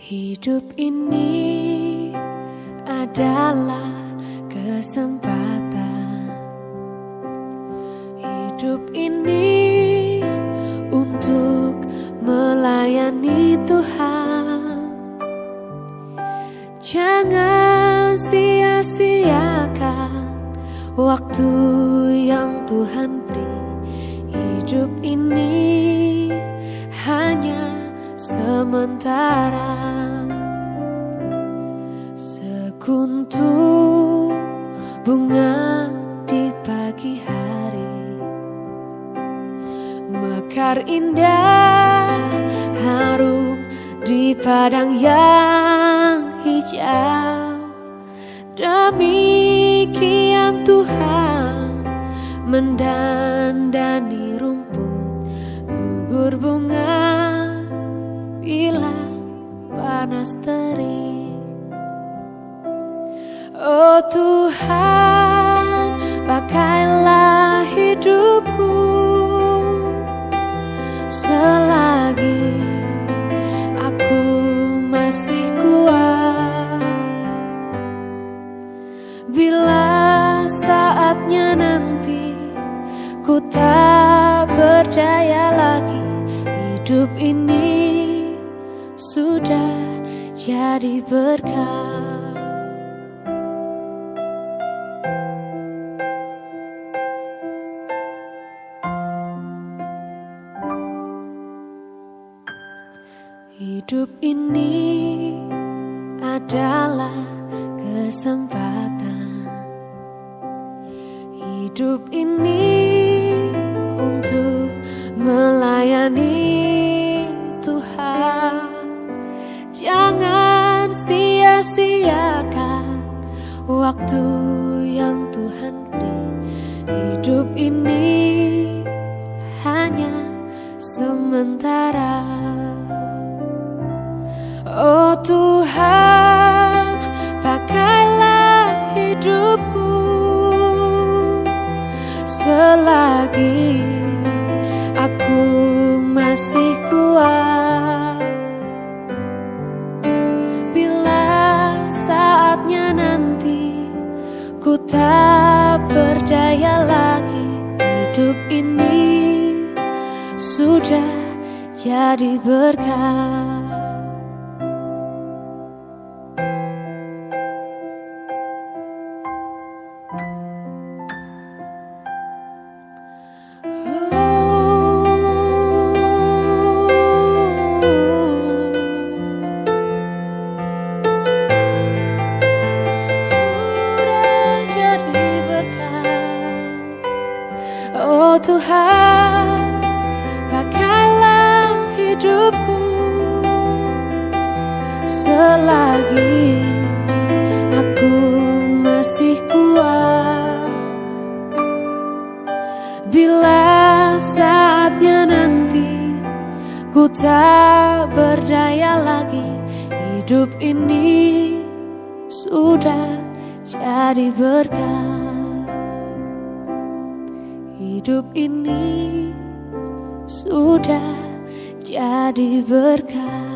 Hidup ini adalah kesempatan. Hidup ini untuk melayani Tuhan. Jangan sia-siakan waktu yang Tuhan beri. Hidup ini hanya sementara. Sekuntum bunga di pagi hari, mekar indah harum di padang yang hijau. Demikian Tuhan mendandani rumput, gugur bunga bila panas terik. Oh Tuhan, pakailah hidupku selagi aku masih kuat. Bila saatnya nanti ku tak berdaya lagi, hidup ini sudah jadi berkah. Hidup ini adalah kesempatan. Hidup ini untuk melayani Tuhan. Jangan sia-siakan waktu yang Tuhan beri. Hidup ini hanya sementara. Oh Tuhan, pakailah hidupku selagi aku masih kuat. Bila saatnya nanti ku tak berdaya lagi, hidup ini sudah jadi berkah. Oh Tuhan, pakailah hidupku selagi aku masih kuat. Bila saatnya nanti ku tak berdaya lagi, hidup ini sudah jadi berkah. Hidup ini sudah jadi berkah.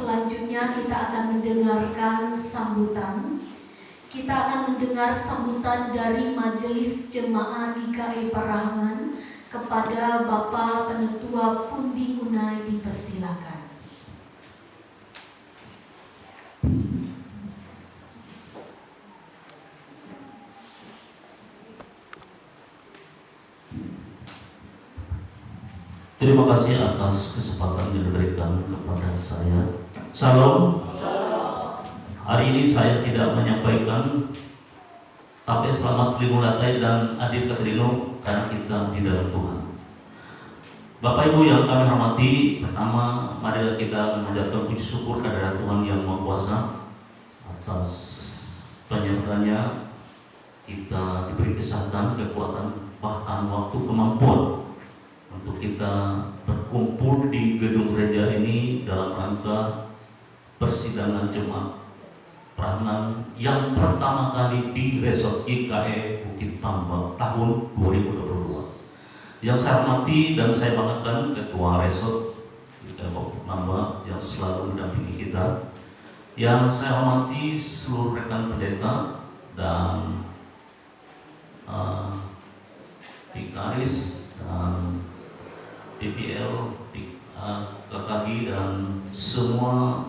Selanjutnya kita akan mendengarkan sambutan. Kita akan mendengar sambutan dari Majelis Jemaat GKI Parahangan kepada Bapak Penetua Pundi Unai, dipersilakan. Terima kasih atas kesempatan yang diberikan kepada saya. Salam. Hari ini saya tidak menyampaikan tapi selamat Limulatai dan Adik Katrino karena kita di dalam Tuhan. Bapak Ibu yang kami hormati, pertama marilah kita mengucapkan puji syukur kepada Tuhan yang Maha Kuasa atas penyertanya. Kita diberi kesehatan, kekuatan, bahkan waktu, kemampuan untuk kita berkumpul di gedung gereja ini dalam rangka persidangan jemaat Parahangan yang pertama kali di Resort GKI Bukit Tambak tahun 2022. Yang saya hormati dan saya banggakan Ketua Resort GKI Bukit Tambak yang selalu mendampingi kita. Yang saya hormati seluruh rekan pendeta dan Vikaris dan DPL, KKG dan semua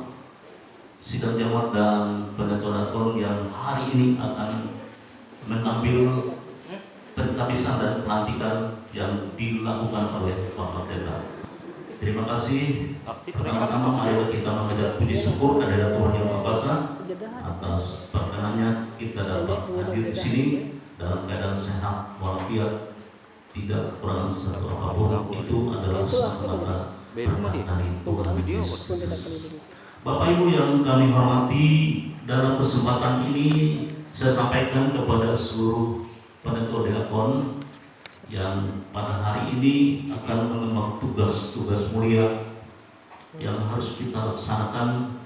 sidang jemaat dan pendeta yang hari ini akan mengambil pentabisan dan pelantikan yang dilakukan oleh Bapak Pendeta. Terima kasih. Pertama-tama marilah kita mengucap puji syukur kepada Tuhan Yang Maha Kuasa atas perkenannya kita dapat hadir di sini dalam keadaan sehat walafiat, tidak kekurangan satu apapun. Itu adalah semata berkat dari Tuhan Yesus Kristus. Bapak Ibu yang kami hormati, dalam kesempatan ini saya sampaikan kepada seluruh penetua diakon yang pada hari ini akan mengemban tugas-tugas mulia yang harus kita laksanakan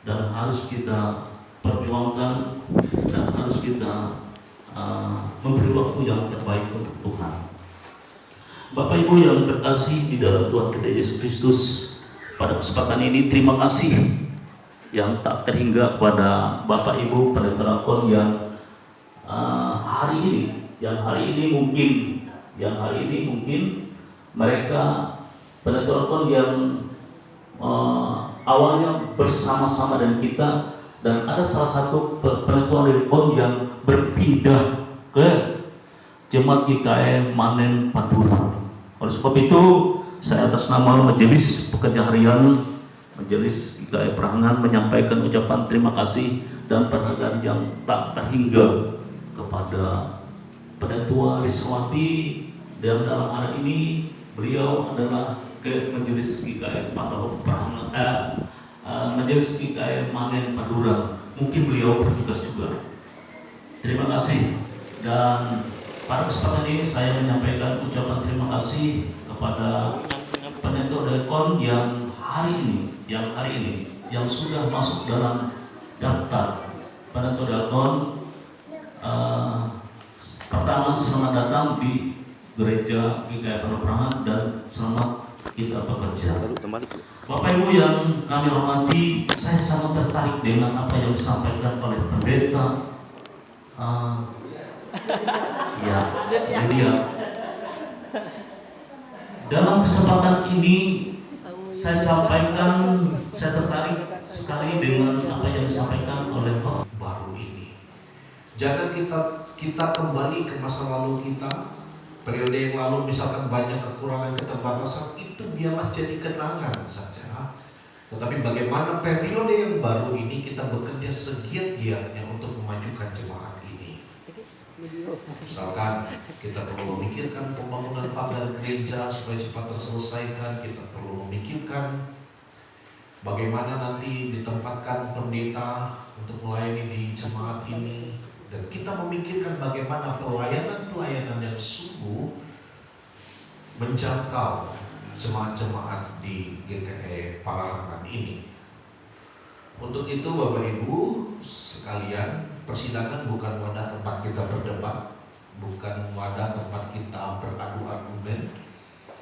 dan harus kita perjuangkan dan harus kita memberi waktu yang terbaik untuk Tuhan. Bapak Ibu yang terkasih di dalam Tuhan kita Yesus Kristus, pada kesempatan ini terima kasih yang tak terhingga kepada Bapak Ibu pendeta diakon yang hari ini mungkin mereka pendeta diakon yang awalnya bersama-sama dengan kita, dan ada salah satu pendeta diakon yang berpindah ke Jemaat GKI Manen Padura. Oleh sebab itu, saya atas nama Majelis Pekerja Harian Majelis GKI Parahangan menyampaikan ucapan terima kasih dan penghargaan yang tak terhingga kepada Penetua Riswati, dan dalam hari ini beliau adalah ke Majelis GKI Parahangan, Majelis GKI Manen Padura. Mungkin beliau bertugas juga. Terima kasih. Dan pada kesempatan ini saya menyampaikan ucapan terima kasih kepada pendeta diakon yang hari ini yang sudah masuk dalam daftar pendeta diakon. Pertama, selamat datang di gereja GKI Parahangan dan selamat kita bekerja. Bapak Ibu yang kami hormati, saya sangat tertarik dengan apa yang disampaikan oleh pendeta. Ya, dia. Dalam kesempatan ini saya tertarik sekali dengan apa yang disampaikan oleh Pak baru ini. Jangan kita kembali ke masa lalu kita, periode yang lalu misalkan banyak kekurangan, keterbatasan, itu biarlah jadi kenangan saja. Tetapi bagaimana periode yang baru ini kita bekerja segiat-giatnya untuk memajukan jemaat ini. Misalkan kita perlu memikirkan pembangunan pagar gereja supaya cepat terselesaikan. Kita perlu memikirkan bagaimana nanti ditempatkan pendeta untuk melayani di jemaat ini. Dan kita memikirkan bagaimana pelayanan-pelayanan yang sungguh menjangkau jemaat-jemaat di GKI Parahangan ini. Untuk itu Bapak Ibu sekalian, persidangan bukan wadah tempat kita berdebat, bukan wadah tempat kita beradu argumen,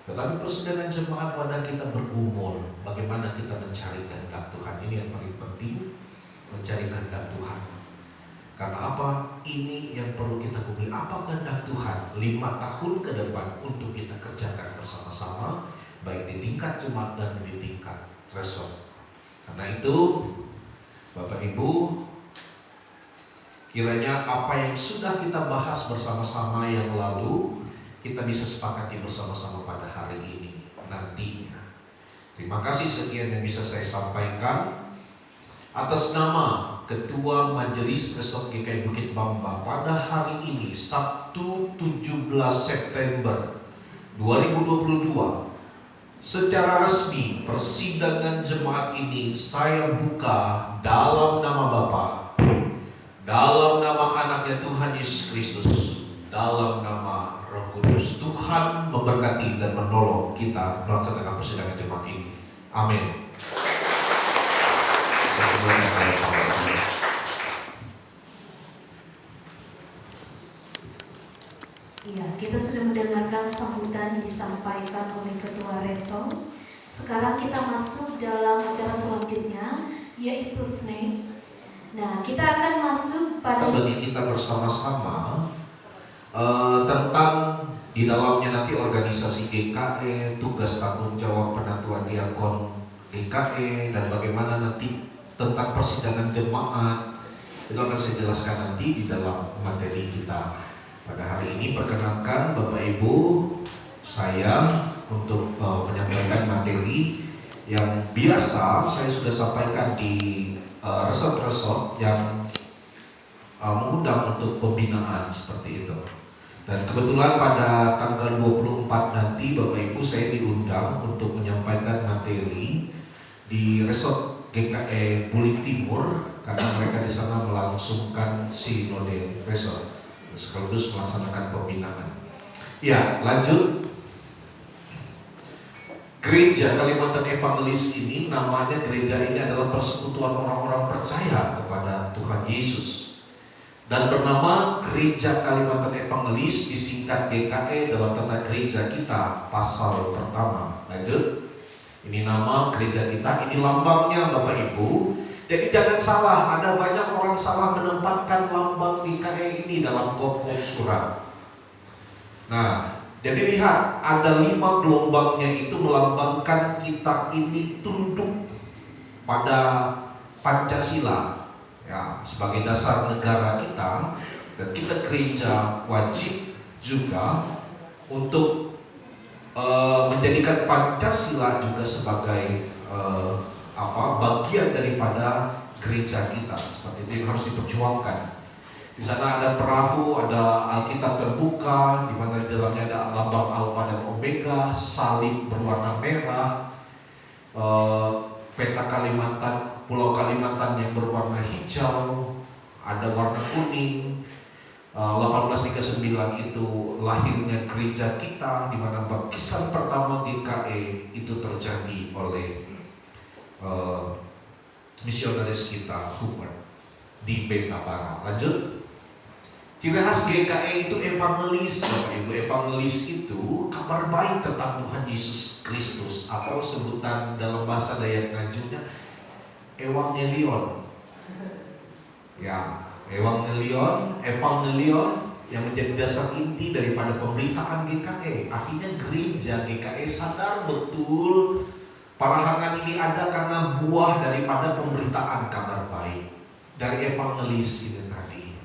Tetapi persidangan jemaat wadah kita bergumul, bagaimana kita mencari kehendak Tuhan. Ini yang paling penting, mencari kehendak Tuhan. Karena apa? Ini yang perlu kita gumuli. Apa kehendak Tuhan 5 tahun ke depan untuk kita kerjakan bersama-sama, baik di tingkat jemaat dan di tingkat resort. Karena itu, Bapak Ibu, kiranya apa yang sudah kita bahas bersama-sama yang lalu, kita bisa sepakati bersama-sama pada hari ini nantinya. Terima kasih, sekian yang bisa saya sampaikan atas nama Ketua Majelis Resort GKI Bukit Bamba pada hari ini, Sabtu 17 September 2022. Secara resmi persidangan jemaat ini saya buka dalam nama Bapa, dalam nama anaknya Tuhan Yesus Kristus, dalam nama Roh Kudus. Tuhan memberkati dan menolong kita melaksanakan persidangan jemaat ini. Amin. Iya, kita sudah mendengarkan sambutan yang disampaikan oleh Ketua Resort. Sekarang kita masuk dalam acara selanjutnya, yaitu snack. Nah, kita akan masuk pada bagi kita bersama-sama tentang di dalamnya nanti organisasi GKE, tugas tanggung jawab penatuan diakon GKE, dan bagaimana nanti tentang persidangan jemaat. Itu akan saya jelaskan nanti di dalam materi kita pada hari ini. Perkenankan Bapak Ibu saya untuk menyampaikan materi yang biasa saya sudah sampaikan di resort-resort yang mengundang untuk pembinaan seperti itu. Dan kebetulan pada tanggal 24 nanti Bapak Ibu saya diundang untuk menyampaikan materi di resort GKE Bulik Timur, karena mereka di sana melangsungkan sinode resort sekaligus melaksanakan pembinaan. Ya, lanjut. Gereja Kalimantan Evangelis ini, namanya gereja ini adalah persekutuan orang-orang percaya kepada Tuhan Yesus, dan bernama Gereja Kalimantan Evangelis, disingkat GKE dalam tata gereja kita pasal pertama. Lanjut. Ini nama gereja kita, ini lambangnya Bapak Ibu. Jadi jangan salah, ada banyak orang salah menempatkan lambang GKE ini dalam kop-kop surat. Nah, jadi lihat, ada 5 gelombangnya itu melambangkan kita ini tunduk pada Pancasila, ya, sebagai dasar negara kita, dan kita gereja wajib juga untuk menjadikan Pancasila juga sebagai bagian daripada gereja kita. Seperti itu yang harus diperjuangkan. Di sana ada perahu, ada Alkitab terbuka, di mana di dalamnya ada lambang Alfa dan Omega, salib berwarna merah, peta Kalimantan, Pulau Kalimantan yang berwarna hijau, ada warna kuning. 1839 itu lahirnya gereja kita, di mana baptisan pertama GKE itu terjadi oleh misionaris kita Hubert di Betabara. Lanjut. Ciri khas GKE itu evangelis, Bapak Ibu. Evangelis itu kabar baik tentang Tuhan Yesus Kristus, atau sebutan dalam bahasa Dayak Ngajunya evangelion. Ya, evangelion yang menjadi dasar inti daripada pemberitaan GKE. Artinya gereja GKE sadar betul Parahangan ini ada karena buah daripada pemberitaan kabar baik dari evangelis itu tadi.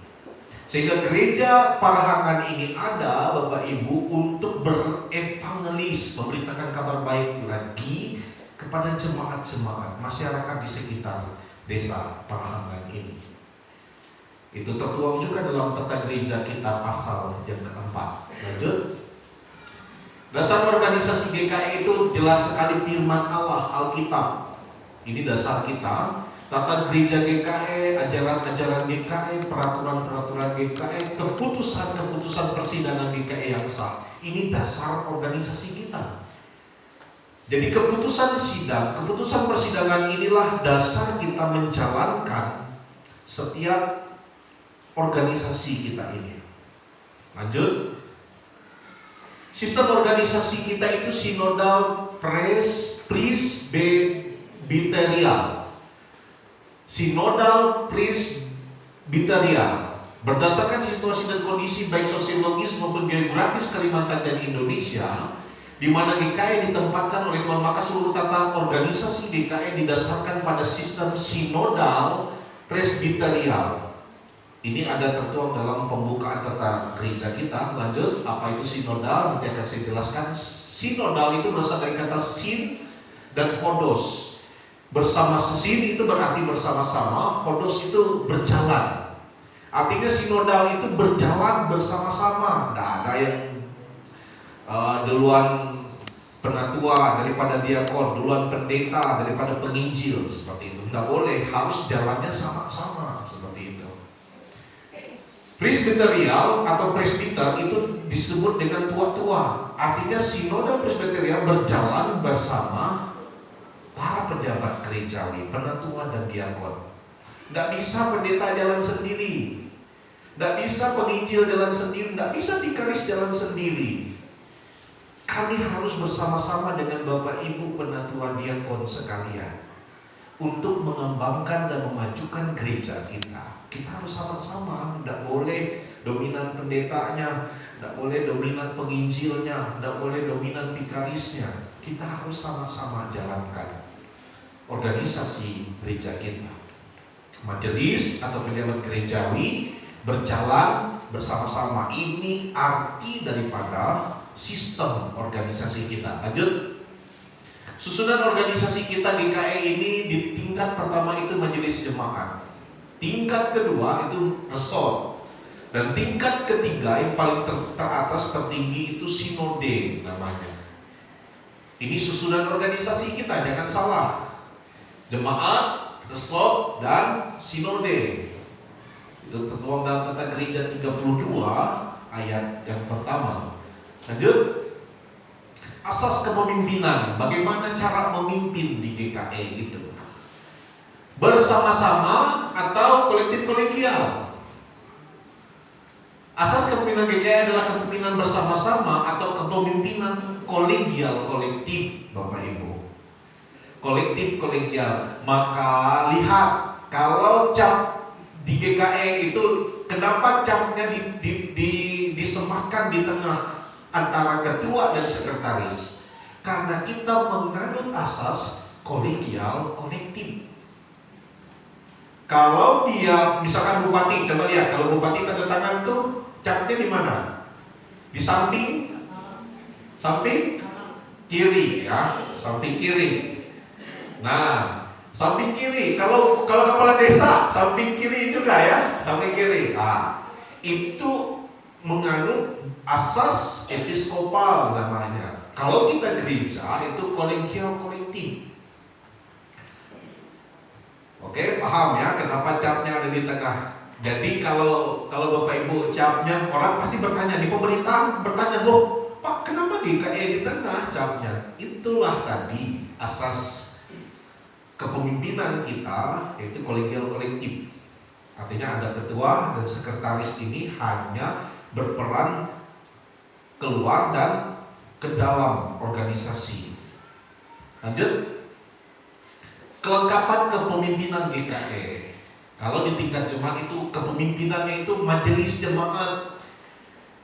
Sehingga gereja Parahangan ini ada, Bapak Ibu, untuk berevangelis, memberitakan kabar baik lagi kepada jemaat-jemaat masyarakat di sekitar desa Parahangan ini. Itu tertuang juga dalam tata gereja kita pasal yang keempat. Lanjut. Dasar organisasi GKI itu jelas sekali firman Allah, Alkitab. Ini dasar kita. Tata gereja GKI, ajaran-ajaran GKI, peraturan-peraturan GKI, keputusan-keputusan persidangan GKI yang sah. Ini dasar organisasi kita. Jadi keputusan sidang, keputusan persidangan inilah dasar kita menjalankan setiap organisasi kita ini. Lanjut. Sistem organisasi kita itu sinodal presbyterial. Sinodal presbyterial. Berdasarkan situasi dan kondisi baik sosiologis maupun geografis Kalimantan dan Indonesia, di mana GKI ditempatkan oleh Tuhan, maka seluruh tata organisasi GKI didasarkan pada sistem sinodal presbyterial. Ini ada tertuang dalam pembukaan tata gereja kita. Lanjut, apa itu sinodal? Nanti akan saya jelaskan. Sinodal itu berasal dari kata sin dan hodos. Bersama, sin itu berarti bersama-sama, hodos itu berjalan. Artinya sinodal itu berjalan bersama-sama. Tidak ada yang duluan penatua daripada diakon, duluan pendeta daripada penginjil, seperti itu. Tidak boleh, harus jalannya sama-sama, seperti itu. Presbyterial atau presbiter itu disebut dengan tua-tua. Artinya sinodal presbyterial berjalan bersama para pejabat gerejawi, penatua dan diakon. Tidak bisa pendeta jalan sendiri, tidak bisa penginjil jalan sendiri, tidak bisa dikaris jalan sendiri. Kami harus bersama-sama dengan Bapak Ibu penatua diakon sekalian untuk mengembangkan dan memajukan gereja kita. Kita harus sama-sama, tidak boleh dominan pendetanya, tidak boleh dominan penginjilnya, tidak boleh dominan vikarisnya. Kita harus sama-sama jalankan organisasi gereja kita. Majelis atau pejabat gerejawi berjalan bersama-sama. Ini arti daripada sistem organisasi kita. Lanjut. Susunan organisasi kita GKI ini di tingkat pertama itu majelis jemaat, tingkat kedua itu resort, dan tingkat ketiga yang paling teratas tertinggi itu sinode namanya. Ini susunan organisasi kita, jangan salah. Jemaat, resort, dan sinode. Itu tertuang dalam tata gereja 32 ayat yang pertama. Lanjut. Asas kepemimpinan, bagaimana cara memimpin di GKI gitu. Bersama-sama atau kolektif kolegial. Asas kepemimpinan GKI adalah kepemimpinan bersama-sama atau kepemimpinan kolegial kolektif, Bapak Ibu. Kolektif kolegial. Maka lihat, kalau cap di GKI itu kenapa capnya disematkan di tengah antara ketua dan sekretaris? Karena kita menganut asas kolegial kolektif. Kalau dia misalkan bupati, coba lihat, kalau bupati tanda tangan tuh capnya di mana? Di samping kiri ya, samping kiri. Nah, samping kiri. Kalau kepala desa samping kiri juga ya, samping kiri. Nah, itu menganut asas episkopal namanya. Kalau kita gereja itu kolegial kolektif. Oke, paham ya kenapa capnya ada di tengah. Jadi kalau Bapak Ibu capnya, orang pasti bertanya, di pemerintahan bertanya, loh Pak, kenapa GKI di tengah capnya? Itulah tadi asas kepemimpinan kita, yaitu kolegial kolektif. Artinya ada ketua dan sekretaris ini hanya berperan keluar dan ke dalam organisasi. Lanjut. Kelengkapan kepemimpinan GKI. Kalau di tingkat jemaat itu kepemimpinannya itu majelis jemaat.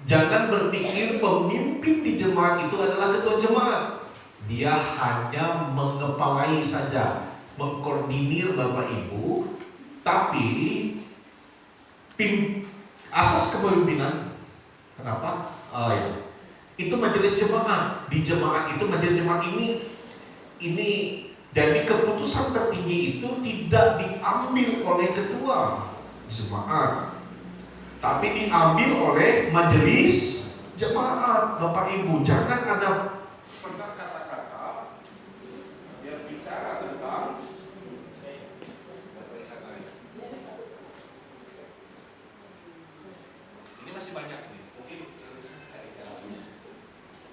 Jangan berpikir pemimpin di jemaat itu adalah ketua jemaat. Dia hanya mengepalai saja, mengkoordinir Bapak Ibu. Tapi asas kepemimpinan, kenapa? Oh ya, itu majelis jemaat. Di jemaat itu majelis jemaat ini jadi keputusan tertinggi itu tidak diambil oleh ketua jemaat, tapi diambil oleh majelis jemaat. Bapak Ibu, jangan ada pernah kata-kata yang bicara tentang ini masih banyak nih, mungkin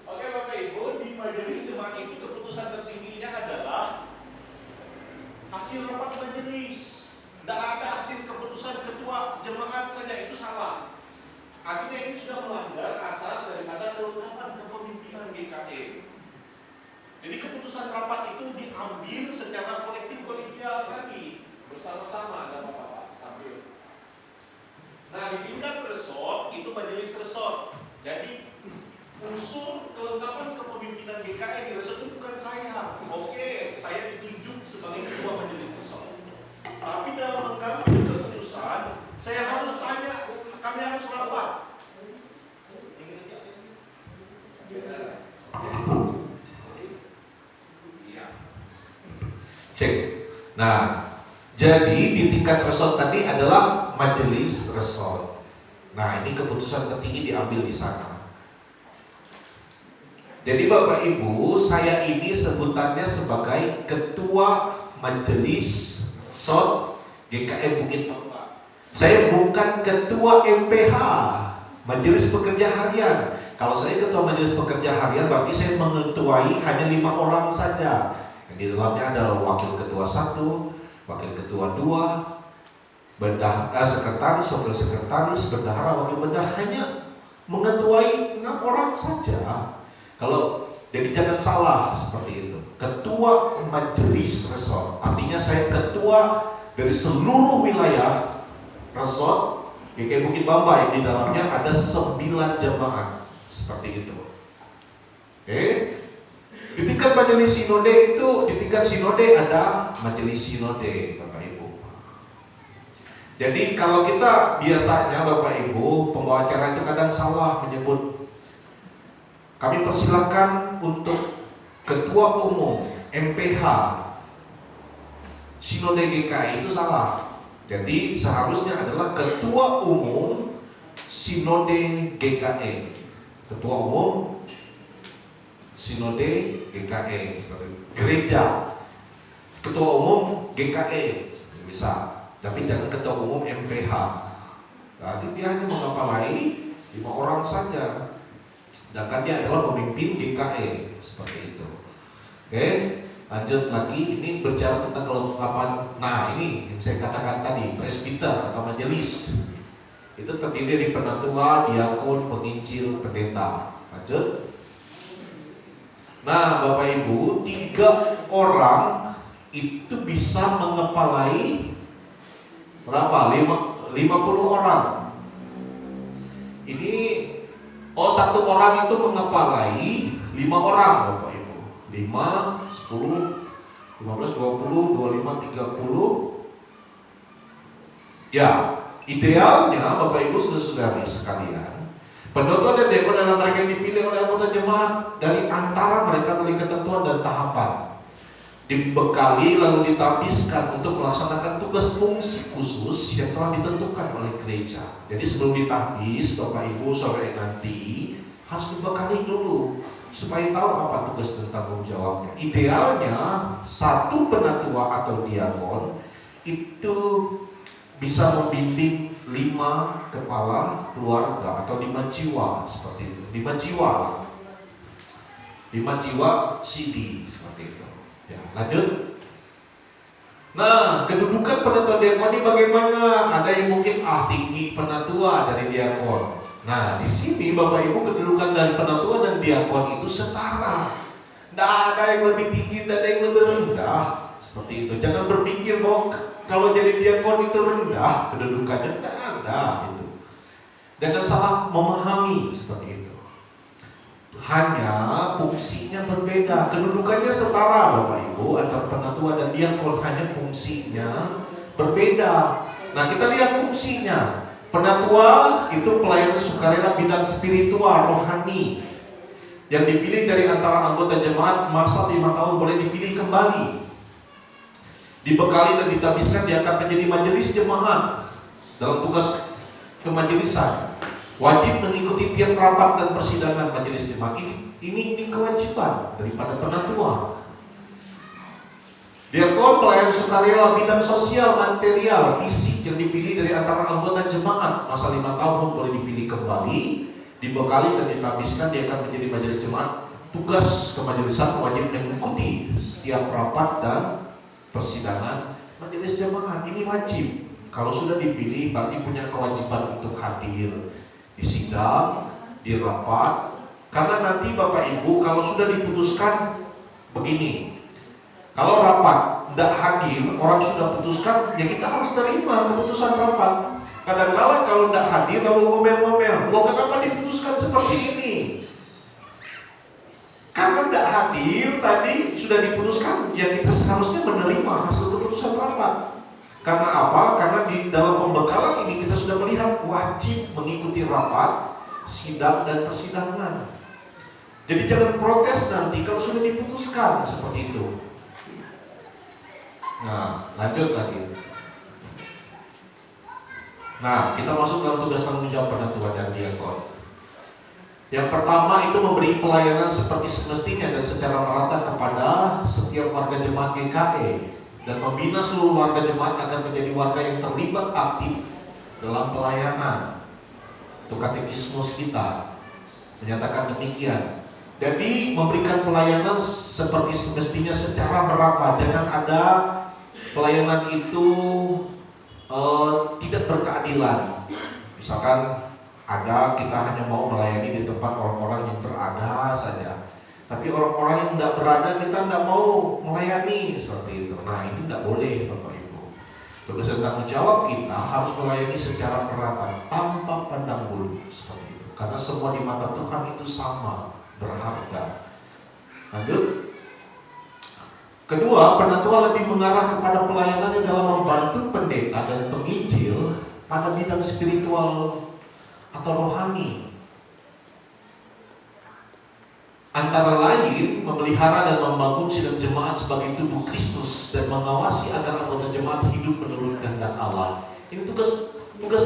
oke Bapak Ibu, di majelis jemaat itu keputusan tertingginya adalah hasil rapat majelis. Tidak ada hasil keputusan ketua jemaat saja, itu salah. Artinya ini sudah melanggar asas daripada kelengkapan kepemimpinan. pimpinan GKE. Jadi keputusan rapat itu diambil secara kolektif kolegial tadi, bersama-sama ada bapak-bapak sambil. Nah di tingkat resort itu majelis resort. Jadi unsur kelengkapan kepemimpinan GKE di resort itu bukan saya. Oke, saya ditunjuk sebagai ketua majelis resort. Tapi dalam mengambil keputusan, saya harus tanya, kami harus rapat. Cek. Nah, jadi di tingkat resort tadi adalah majelis resort. Nah, ini keputusan tertinggi diambil di sana. Jadi Bapak Ibu, saya ini sebutannya sebagai ketua majelis resort GKE Bukit Bangka. Saya bukan ketua MPH, Majelis Pekerja Harian. Kalau saya ketua majelis pekerja harian, berarti saya mengetuai hanya 5 orang saja. Di dalamnya adalah wakil ketua 1, wakil ketua 2, sekretaris, wakil sekretaris, bendahara, wakil bendahara, hanya mengetuai 6 orang saja. Kalau jadi jangan salah seperti itu. Ketua majelis resort, artinya saya ketua dari seluruh wilayah resort GKE Bukit Bamba yang di dalamnya ada 9 jemaat seperti itu. Oke. Di tingkat majelis sinode itu, di tingkat sinode ada majelis sinode, Bapak Ibu. Jadi kalau kita biasanya Bapak Ibu, pembawa acara itu kadang salah menyebut. Kami persilakan untuk ketua umum MPH sinode GKI itu salah. Jadi seharusnya adalah ketua umum sinode GKE, ketua umum sinode GKE, gereja, ketua umum GKE bisa, tapi jangan ketua umum MPH. Jadi dia hanya mengepalai 5 orang saja, sedangkan dia adalah pemimpin GKE seperti itu. Oke, lanjut lagi. Ini berbicara tentang kelengkapan. Nah ini yang saya katakan tadi, presbiter atau majelis itu terdiri dari penatua, diakon, penginjil, pendeta. Lanjut. Nah Bapak Ibu, 3 orang itu bisa mengepalai berapa? 50 orang. Ini 1 orang itu mengepalai 5 orang Bapak Ibu. 5, 10, 15, 20, 25, 30. Ya, idealnya Bapak Ibu saudara-saudari sekalian, pendoto dan diakon adalah mereka yang dipilih oleh anggota jemaat dari antara mereka melalui ketentuan dan tahapan, dibekali lalu ditabiskan untuk melaksanakan tugas fungsi khusus yang telah ditentukan oleh gereja. Jadi sebelum ditabis, Bapak Ibu sore nanti harus dibekali dulu supaya tahu apa tugas dan tanggung jawabnya. Idealnya 1 penatua atau diakon itu bisa membimbing 5 kepala keluarga atau 5 jiwa seperti itu. 5 jiwa 5 jiwa CD seperti itu. Ya, lanjut. Nah, kedudukan penatua diakon ini bagaimana? Ada yang mungkin tinggi penatua dari diakon. Nah, di sini Bapak Ibu kedudukan dari penatua dan diakon itu setara. Tidak ada yang lebih tinggi, tidak ada yang lebih rendah. Seperti itu. Jangan berpikir bahwa kalau jadi diakon itu rendah kedudukannya, tidak ada itu. Jangan salah memahami seperti itu. Hanya fungsinya berbeda, kedudukannya setara Bapak Ibu antara penatua dan diakon, hanya fungsinya berbeda. Nah kita lihat fungsinya. Penatua itu pelayanan sukarela bidang spiritual, rohani, yang dipilih dari antara anggota jemaat masa 5 tahun boleh dipilih kembali. Dibekali dan ditabiskan dia akan menjadi majelis jemaat dalam tugas kemajelisan. Wajib mengikuti tiap rapat dan persidangan majelis jemaat. Ini kewajiban daripada penatua. Diakon pelayan sukarela bidang sosial, material, fisik yang dipilih dari antara anggota jemaat masa 5 tahun boleh dipilih kembali. Dibekali dan ditabiskan dia akan menjadi majelis jemaat. Tugas kemajelisan wajib mengikuti setiap rapat dan persidangan majelis jemaat. Ini wajib. Kalau sudah dipilih berarti punya kewajiban untuk hadir di sidang, di rapat, Karena nanti Bapak Ibu kalau sudah diputuskan begini, kalau rapat tidak hadir, orang sudah putuskan, ya kita harus terima keputusan rapat. Kadang-kala kalau tidak hadir lalu ngomel-ngomel, loh kenapa diputuskan seperti ini? Karena tidak hadir tadi sudah diputuskan, ya kita seharusnya menerima hasil keputusan rapat. Karena apa? Karena di dalam pembekalan ini kita sudah melihat wajib mengikuti rapat, sidang dan persidangan. Jadi jangan protes nanti kalau sudah diputuskan seperti itu. Nah, lanjut lagi. Nah, kita masuk dalam tugas tanggung jawab penatua dan diakon. Yang pertama itu memberi pelayanan seperti semestinya dan secara merata kepada setiap warga jemaat GKE dan membina seluruh warga jemaat agar menjadi warga yang terlibat aktif dalam pelayanan. Itu katekismus kita menyatakan demikian. Jadi memberikan pelayanan seperti semestinya secara merata, jangan ada pelayanan itu tidak berkeadilan. Misalkan ada kita hanya mau melayani di tempat orang-orang yang berada saja, tapi orang-orang yang tidak berada kita tidak mau melayani seperti itu. Nah ini tidak boleh Bapak Ibu. Tugas dan tanggung jawab kita harus melayani secara merata tanpa pandang bulu seperti itu. Karena semua di mata Tuhan itu sama berharga. Lanjut. Kedua, penatua lebih mengarah kepada pelayanannya dalam membantu pendeta dan penginjil pada bidang spiritual atau rohani. Antara lain, memelihara dan membangun sidang jemaat sebagai tubuh Kristus dan mengawasi agar anggota jemaat hidup menurut kehendak Allah. Ini tugas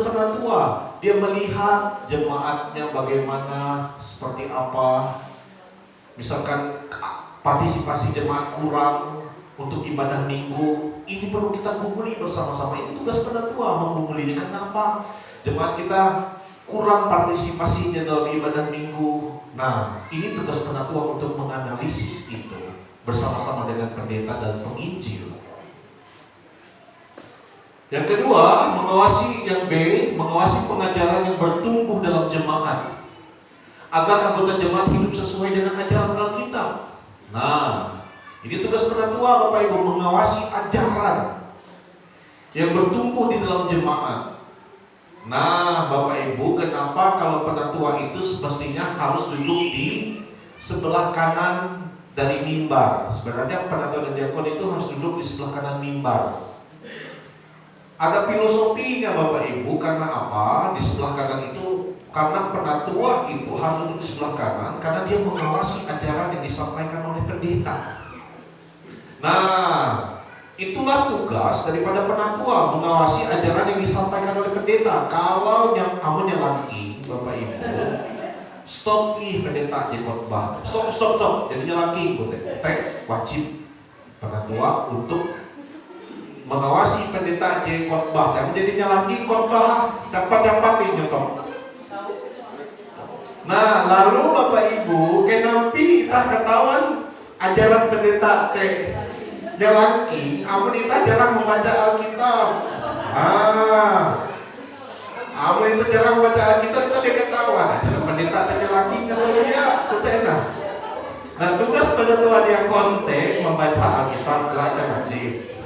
penatua. Dia melihat jemaatnya bagaimana, seperti apa. Misalkan partisipasi jemaat kurang untuk ibadah minggu, ini perlu kita gumuli bersama-sama. Ini tugas penatua menggumuli. Kenapa jemaat kita kurang partisipasinya dalam ibadah minggu? Nah, ini tugas penatua untuk menganalisis itu bersama-sama dengan pendeta dan penginjil. Yang kedua, mengawasi pengajaran yang bertumbuh dalam jemaat agar anggota jemaat hidup sesuai dengan ajaran Alkitab. Nah, ini tugas penatua Bapak Ibu, mengawasi ajaran yang bertumbuh di dalam jemaat. Nah, Bapak Ibu, kenapa kalau penatua itu semestinya harus duduk di sebelah kanan dari mimbar? Sebenarnya penatua dan diakon itu harus duduk di sebelah kanan mimbar. Ada filosofinya Bapak Ibu, karena apa? Di sebelah kanan itu, karena penatua itu harus duduk di sebelah kanan, karena dia mengawasi ajaran yang disampaikan oleh pendeta. Nah, itulah tugas daripada penatua, mengawasi ajaran yang disampaikan oleh pendeta. Kalau yang kamu nyelangking, Bapak Ibu, stop nih pendeta di khotbah. Stop. Jadi nyelangking, wajib penatua untuk mengawasi pendeta di khotbah. Jangan jadi nyelangking khotbah, dapat nyetop. Nah, lalu Bapak Ibu, kenapa kita ketahuan ajaran pendeta nyelangking, amun kita jarang membaca Alkitab. Amun itu jarang membaca Alkitab, kita dia ketahuan ajaran pendeta nyelangking kalau dia enak. Nah, tugas penatua dia kontek membaca Alkitab belajar wajib,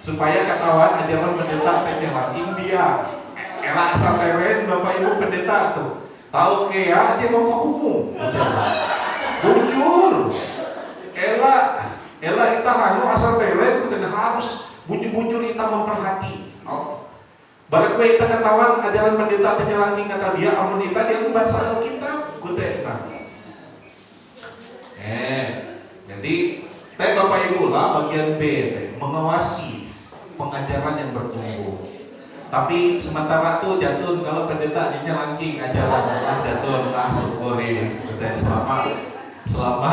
supaya ketahuan ajaran pendeta nyelangking dia. Elak asal teren Bapak Ibu pendeta tuh tahu ke ya dia mau hukum, bujur. Ela kita asal telen kita harus bujur kita memperhati. Barang kue kita ketahuan ajaran pendeta nyelangking kata dia, amun kita dia membaca Alkitab, nah. Jadi Bapak Ibu lah bagian B, mengawasi pengajaran yang bertumbuh. Tapi sementara tuh jatun kalau pendeta nyelangking ajaran jatun syukuri selama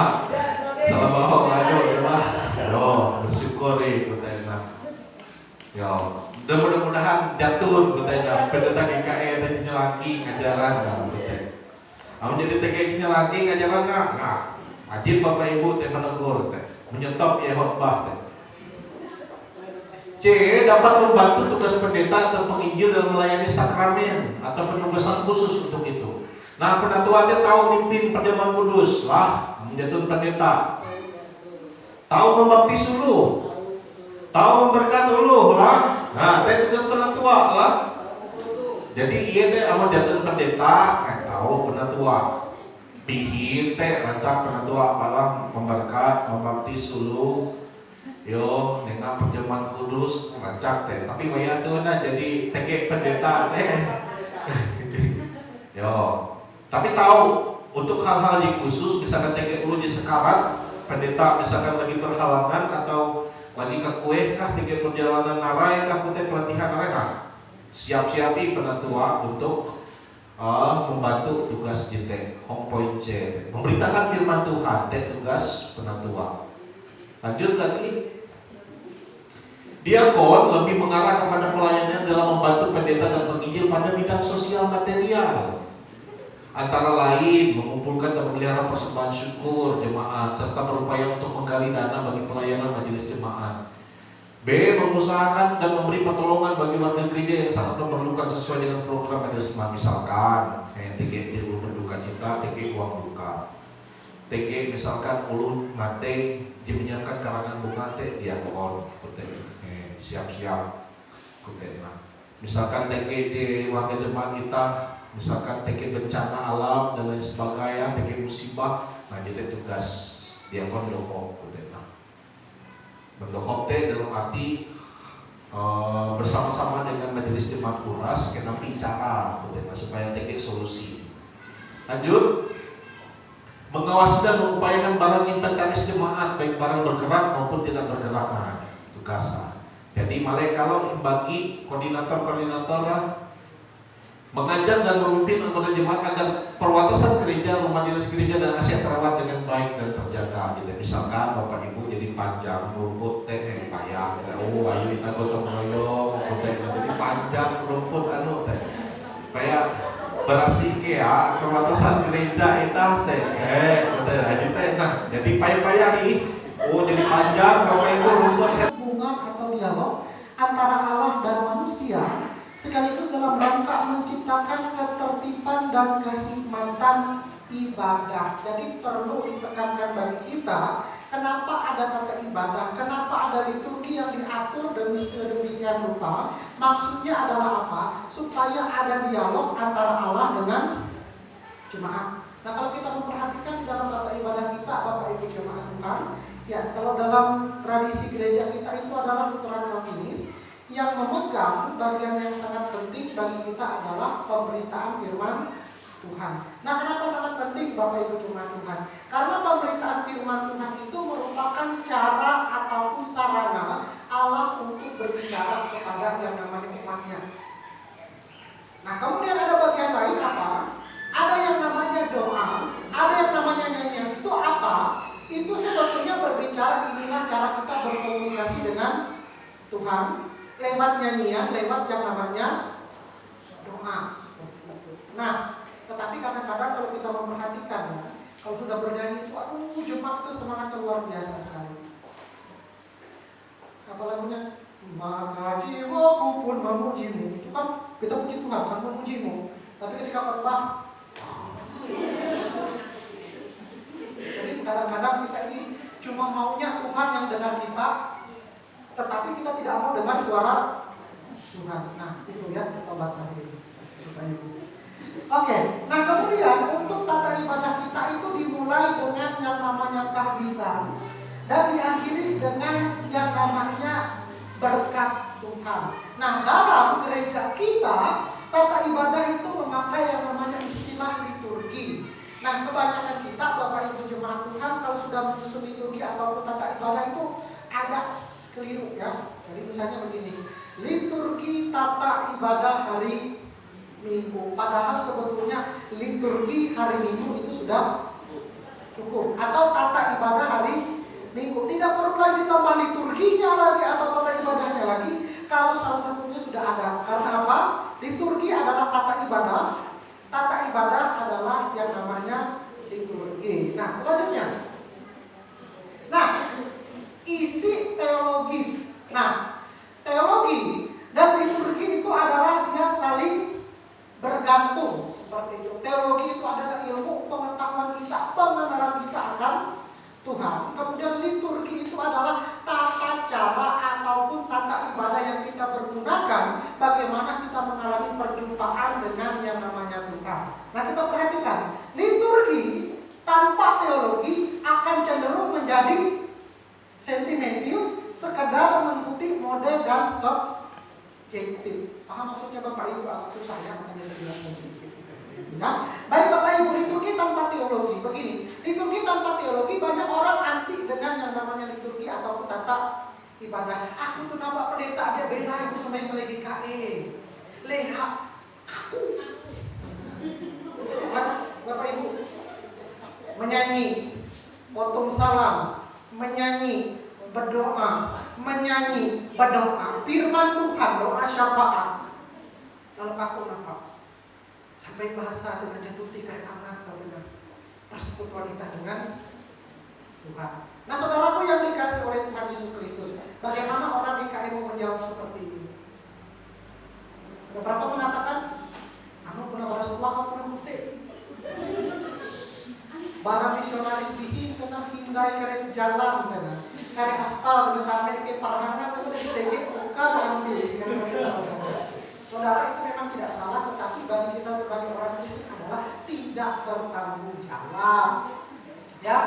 bersyukuri ya. Dan mudah-mudahan jatun pendeta GKE dan nyelangking ajaran kamu jadi TKI nyelangking ajaran nggak wajib Bapak Ibu menegur menyetop ya khotbah. C. Dapat membantu tugas pendeta atau penginjil dalam melayani sakramen atau penugasan khusus untuk itu. Nah, penatua dia tahu mimpin perjamuan kudus lah, menjatuh pendeta. Tahu membaptis dulu, tahu memberkati dulu lah. Nah, teh tugas penatua lah. Jadi iya teh amun jatuh pendeta, tahu penatua. Bihin teh rancak penatua malah memberkat, membaptis dulu. Yo, nengah perjamuan kudus rancak teh. Tapi waya tuh nah jadi tege pendeta teh. Yo, tapi tahu untuk hal-hal yang khusus, misalkan tege dulu di sekarat, pendeta misalkan lagi berhalangan atau lagi ke kue kah, tege perjalanan narai kah, kute pelatihan narai kah, siap-siapi penatua untuk membantu tugas jite, home point C, memberitakan firman Tuhan, teh tugas penatua. Lanjut lagi, diakon lebih mengarah kepada pelayanan dalam membantu pendeta dan penginjil pada bidang sosial material. Antara lain mengumpulkan dan memelihara persembahan syukur jemaat serta berupaya untuk menggali dana bagi pelayanan majelis jemaat. B. Mengusahakan dan memberi pertolongan bagi warga gereja yang sangat memerlukan sesuai dengan program majelis jemaat. Misalkan TG di berduka cita, TG uang duka, TG misalkan ulun mate dimenyiapkan karangan bunga teh diakon, siap-siap kutena. Misalkan TG di warga jemaat kita, misalkan TG bencana alam dan lain sebagainya, TG musibah, nah jadi tugas diakon dohok kutena. Mendohok teh dalam arti bersama-sama dengan majelis jemaat kuras kena bicara kutena supaya TG solusi. Lanjut, mengawasi dan mengupayakan barang inventaris jemaat baik barang bergerak maupun tidak bergerak, nah tugasnya. Jadi malah kalau bagi koordinator mengajar dan memimpin anggota jemaat agar perwatasan gereja, rumah dinas gereja dan aset terawat dengan baik dan terjaga. Gitu. Misalkan Bapak Ibu jadi panjang rumput teh payah, ayo kita gotong royong, jadi panjang rumput teh, kayak berasih ya perwatasan gereja itu teh, nah jadi payah jadi panjang Bapak Ibu rumput. Hubungan atau dialog antara Allah dan manusia sekaligus dalam rangka menciptakan ketertiban dan kehikmatan ibadah. Jadi perlu ditekankan bagi kita, kenapa ada tata ibadah, kenapa ada liturgi yang diatur demikian rupa. Maksudnya adalah apa? Supaya ada dialog antara Allah dengan jemaat. Nah, kalau kita memperhatikan di dalam tata ibadah kita, Bapak Ibu jemaat Tuhan, ya kalau dalam tradisi gereja kita itu adalah Lutheran Calvinis, yang memegang bagian yang sangat penting bagi kita adalah pemberitaan firman Tuhan. Nah, kenapa sangat penting Bapak Ibu jemaat Tuhan? Karena pemberitaan firman Tuhan itu merupakan cara ataupun sarana Allah untuk berbicara kepada yang namanya umatnya. Nah, kemudian ada bagian lain apa? Ada yang namanya doa, ada yang namanya nyanyian. Itu apa? Itu sebetulnya berbicara, inilah cara kita berkomunikasi dengan Tuhan lewat nyanyian, lewat yang namanya doa. Nah, tetapi kadang-kadang kalau kita memperhatikan, kalau sudah bernyanyi itu, Jumat itu semangat luar biasa sekali. Apa lagunya? Maka jiwaku pun memujimu. Itu kan kita puji Tuhan, kan memujimu. Tapi ketika khotbah, jadi kadang-kadang kita ini cuma maunya Tuhan yang dengar kita, tetapi kita tidak mau dengar suara Tuhan. Nah, itu ya obat tadi itu. Oke, nah kemudian untuk tata ibadah kita itu dimulai dengan yang namanya tahbisan dan diakhiri dengan yang namanya berkat Tuhan. Nah, dalam gereja kita tata ibadah itu memakai yang namanya istilah liturgi. Nah, kebanyakan kita Bapak Ibu jemaat Tuhan kalau sudah menyusun liturgi ataupun tata ibadah itu agak keliru ya. Jadi misalnya begini, liturgi tata ibadah hari Minggu, padahal sebetulnya liturgi hari Minggu itu sudah cukup. Atau tata ibadah hari Minggu, tidak perlu lagi tambah liturginya lagi atau tata ibadahnya lagi kalau salah satunya sudah ada. Karena apa? Liturgi adalah tata ibadah, tata ibadah adalah yang namanya liturgi. Nah, selanjutnya, nah isi teologis. Nah, teologi dan liturgi itu adalah dia saling bergantung seperti itu. Teologi itu ada mode dan subjektif. Paham maksudnya Bapak Ibu? Agak susah ya, makanya saya jelaskan sedikit. Ya. Baik Bapak Ibu, liturgi tanpa teologi. Begini, liturgi tanpa teologi banyak orang anti dengan yang namanya liturgi ataupun tata ibadah. Aku tuh nampak pendeta dia bela aku sama yang lagi KE. Leha aku. Kan Bapak Ibu menyanyi, potong salam, menyanyi, berdoa, menyanyi, berdoa, firman Tuhan, doa syafaat. Lalu aku nampak sampai bahasa dengan jatuh tiga amat benar persekutuan kita dengan Tuhan. Nah saudaraku yang dikasih oleh Tuhan Yesus Kristus, bagaimana orang di KM menjawab seperti ini? Beberapa mengatakan, kamu pernah Rasulullah, kamu pernah mute. Barang misionaris dihin kena hindai keren jalan kena kare aspal kena ramai ke parangan kena ditege buka ambil saudara, itu memang tidak salah, tetapi bagi kita sebagai orang Kristen adalah tidak bertanggung jawab. Ya,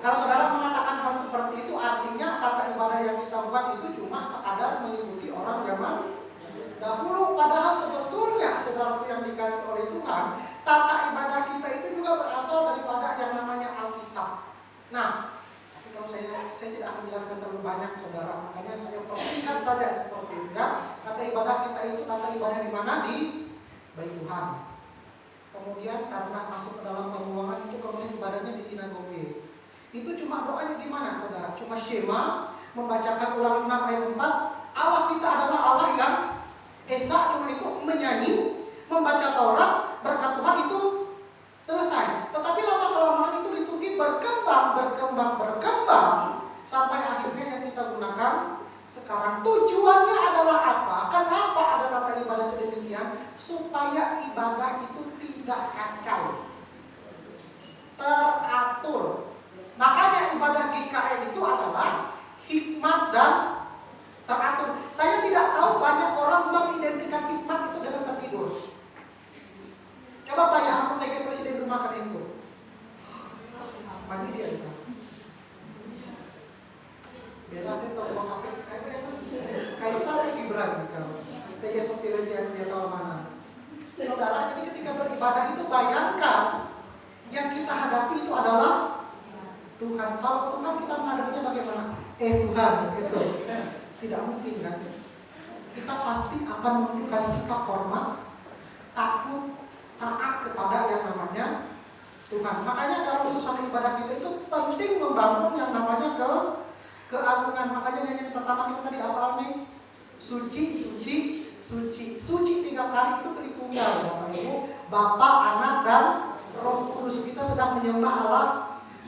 kalau saudara mengatakan hal seperti itu, artinya tata ibadah yang kita buat itu cuma sekadar mengikuti orang zaman dahulu. Padahal sebetulnya saudara yang dikasih oleh Tuhan, tata ibadah kita itu juga berasal daripada yang namanya Alkitab. Nah, tapi kalau saya tidak akan menjelaskan terlalu banyak saudara, makanya saya persingkat saja seperti itu ya. Tata ibadah kita itu tata ibadah di mana? Di bait Tuhan. Kemudian karena masuk ke dalam pembuangan itu, kemudian ibadahnya di sinagoge. Itu cuma doanya gimana saudara? Cuma Shema, membacakan Ulangan 6 ayat 4. Allah kita adalah Allah yang Esa, cuma itu menyanyi, membaca Taurat, berkat Tuhan, itu selesai. Tetapi lama-kelamaan itu liturgi berkembang sampai akhirnya yang kita gunakan sekarang. Tujuannya adalah apa? Kenapa ada tata ibadah sedemikian? Supaya ibadah itu tidak kacau, teratur. Makanya ibadah GKM itu adalah hikmat dan teratur. Saya tidak tahu banyak orang mengidentikan hikmat itu dengan tertidur. Coba Pak ya, aku tanya presiden rumah kan itu. Pagi dia itu. Bela itu uang apa? Kaisar Gibran kalau tanya sopir aja dia tahu mana. Saudara, jadi ketika beribadah itu bayangkan yang kita hadapi itu adalah Tuhan. Kalau Tuhan kita menghadapinya bagaimana? Tuhan itu tidak mungkin kan? Kita pasti akan menunjukkan sikap hormat, takut, taat kepada yang namanya Tuhan. Makanya dalam suasana ibadah kita itu penting membangun yang namanya keagungan. Makanya nyanyian pertama kita tadi apa nih? Suci, suci, suci. Suci 3 kali itu Tritunggal Bapak Ibu, Bapa, Anak dan Roh Kudus. Kita sedang menyembah Allah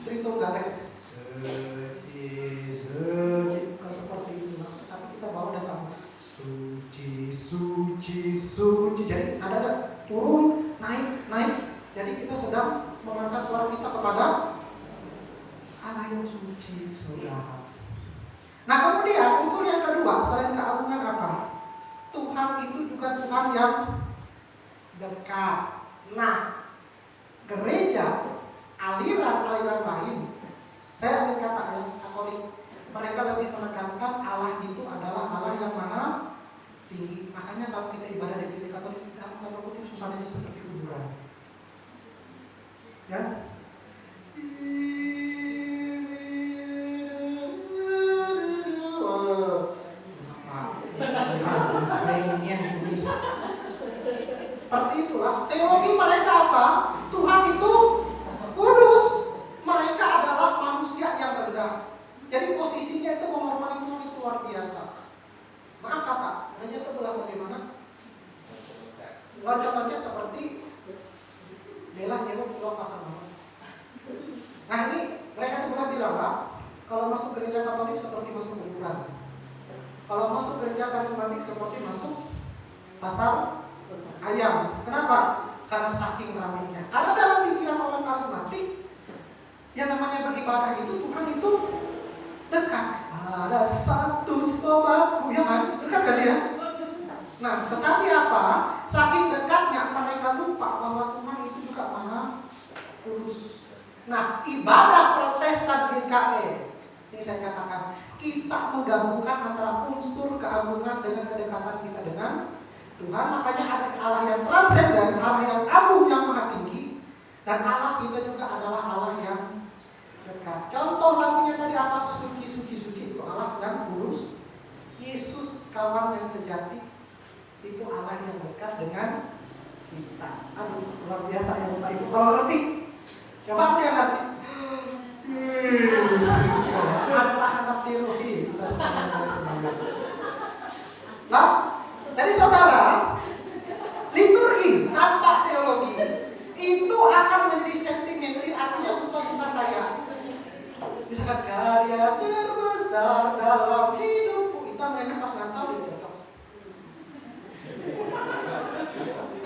Tritunggal. Suci, suci. Bukan seperti itu, tapi kita bawa datang suci, suci, suci. Jadi ada turun, naik, naik. Jadi kita sedang mengangkat suara kita kepada Allah yang suci, saudara. Nah kemudian unsur yang kedua selain keagungan apa? Tuhan itu juga Tuhan yang dekat. Nah gereja, aliran-aliran lain, saya ambil kata yang Katolik, mereka lebih menekankan Allah itu adalah Allah yang maha tinggi. Makanya kalau kita ibadah di gereja Katolik, dalam tanda kutip suasananya seperti kuburan. Ya. Seperti itulah teologi mereka apa? Tuhan itu kudus, mereka adalah manusia yang rendah. Jadi posisinya itu menghormati Tuhan itu luar biasa. Maaf kata, gereja sebelah bagaimana? Loncat-loncat seperti Bela nyewa pulau pasangan. Nah ini mereka sebelah bilang Pak, kalau masuk gereja Katolik seperti masuk kuburan. Kalau masuk gereja karismatik seperti masuk pasar ayam. Kenapa? Karena saking ramainya. Karena dalam pikiran orang karismatik yang namanya beribadah itu Tuhan itu dekat. Ada satu sobatku, ya kan? Dekat kan dia? Nah, tetapi apa? Saking dekatnya mereka lupa bahwa Tuhan itu juga maha kudus. Nah, ibadah Protestan GKE, ini saya katakan, kita menggabungkan antara unsur keagungan dengan kedekatan kita dengan Tuhan. Makanya ada Allah yang transenden, Allah yang agung, yang maha tinggi, dan Allah kita juga adalah Allah yang dekat. Contoh lagunya tadi apa? Suci, suci, suci, itu Allah yang kudus. Yesus kawan yang sejati, itu Allah yang dekat dengan kita. Aduh, luar biasa ya Bapak Ibu. Kalau ngerti, coba aku yang ngerti. Yesus, anak teologi, kita semuanya. Nah, jadi saudara, liturgi tanpa teologi itu akan menjadi sentimental, artinya suka-suka saya. Misalkan karya terbesar dalam hidupku, kita mainnya pas Natal dia cocok.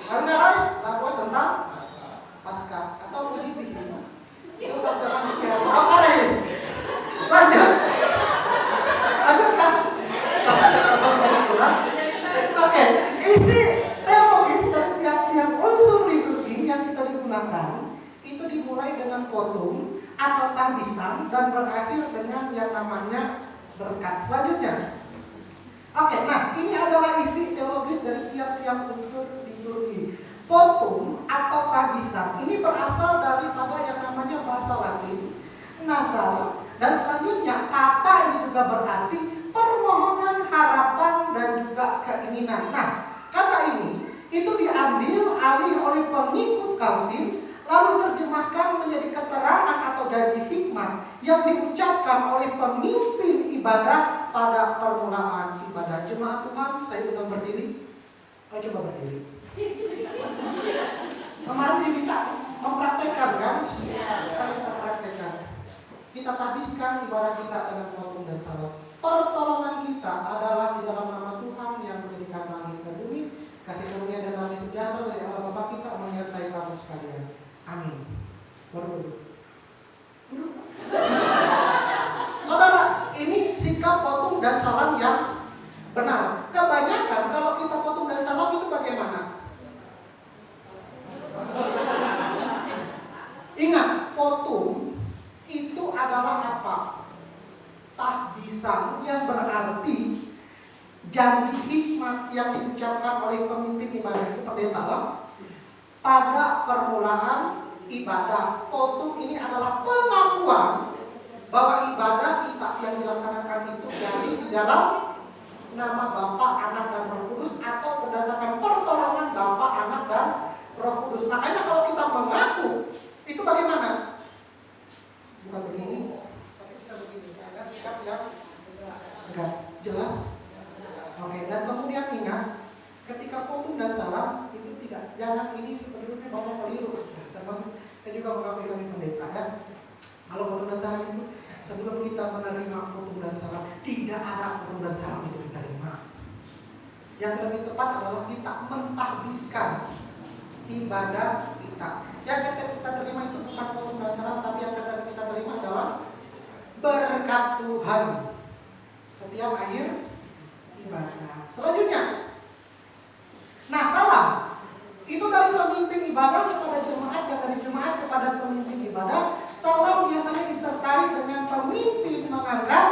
Karena lagu tentang Paskah atau puji Tuhan. Itu pas dalam pikiran. Apa lain? Lanjut kan? Oke, isi teologis dari tiap-tiap unsur liturgi yang kita digunakan itu dimulai dengan potum atau tahbisan dan berakhir dengan yang namanya berkat. Selanjutnya, oke, nah ini adalah isi teologis dari tiap-tiap unsur liturgi. Potum atau tahbisan ini berasal daripada yang namanya bahasa Latin, nasal, dan selanjutnya kata ini juga berarti permohonan, harapan, dan juga keinginan. Nah, kata ini itu diambil alih oleh pengikut Calvin, lalu terjemahkan menjadi keterangan atau janji hikmat yang diucapkan oleh pemimpin ibadah pada permulaan ibadah. Jemaat Tuhan, saya undang berdiri. Ayo coba berdiri. Kemarin diminta mempraktekkan kan? Sekarang kita praktekkan. Kita tahbiskan ibadah kita dengan potum dan salam. Pertolongan kita adalah di dalam nama Tuhan yang menjadikan langit dan bumi. Kasih karunia dan damai sejahtera dari Allah Bapa kita menyertai kamu sekalian. Amin. Berdoa. Saudara, ini sikap potum dan salam yang benar. Kebanyakan kalau kita potum dan salam itu bagaimana? Ingat, potum itu adalah apa? Tahbisan, yang berarti janji hikmat yang diucapkan oleh pemimpin ibadah itu pendeta pada permulaan ibadah. Potum ini adalah pengakuan bahwa ibadah kita yang dilaksanakan itu jadi di dalam nama Bapa, Anak, dan Roh Kudus, atau berdasarkan pertolongan Bapa, Anak, dan Roh Kudus. Makanya kalau kita mengaku itu bagaimana? Bukan begini, tapi kita begini. Ada sikap yang enggak jelas. Oke, dan kemudian ingat, ketika potum dan salam itu tidak, jangan ini sebenarnya banyak keliru. Termasuk saya juga mengakui kami pendeta ya. Kalau potum dan salam itu sebelum kita menerima potum dan salam, tidak ada potum dan salam itu diterima. Yang lebih tepat adalah kita mentahbiskan ibadah kita. Yang kita terima itu bukan potum dan salam, tapi yang kita terima adalah berkat Tuhan setiap akhir ibadah. Selanjutnya, nah salam itu dari pemimpin ibadah kepada jemaat dan dari jemaat kepada pemimpin ibadah. Salam biasanya disertai dengan pemimpin mengangkat